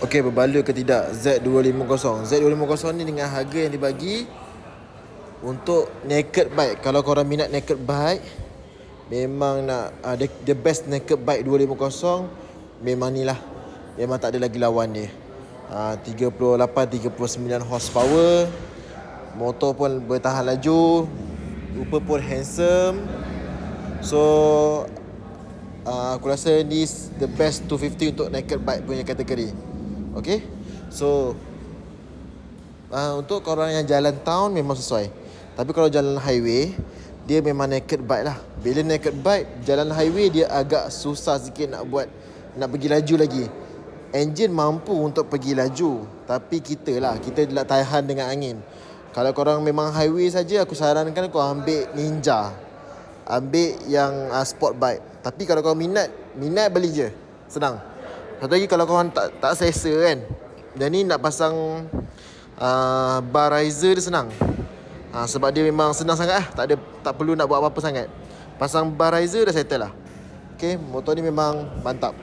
Okey, berbaloi ke tidak Z250? Z250 ni dengan harga yang dibagi untuk naked bike. Kalau korang minat naked bike, memang nak the best naked bike 250, memang ni lah. Memang tak ada lagi lawan dia. 38-39 horsepower. Motor pun bertahan laju, rupa pun handsome. So aku rasa ni the best 250 untuk naked bike punya kategori. Okay. So untuk korang yang jalan town memang sesuai. Tapi kalau jalan highway, dia memang naked bike lah. Bila naked bike, jalan highway dia agak susah sikit nak pergi laju lagi. Engine mampu untuk pergi laju, tapi kita nak tahan dengan angin. Kalau korang memang highway saja, aku sarankan kau ambil Ninja. Ambil yang sport bike. Tapi kalau kau minat beli je. Senang. Satu lagi, kalau korang tak selesa kan, dan ni nak pasang bar riser dia senang. Sebab dia memang senang sangat lah. Tak perlu nak buat apa-apa sangat. Pasang bar riser dah settle lah. Okay, motor ni memang mantap.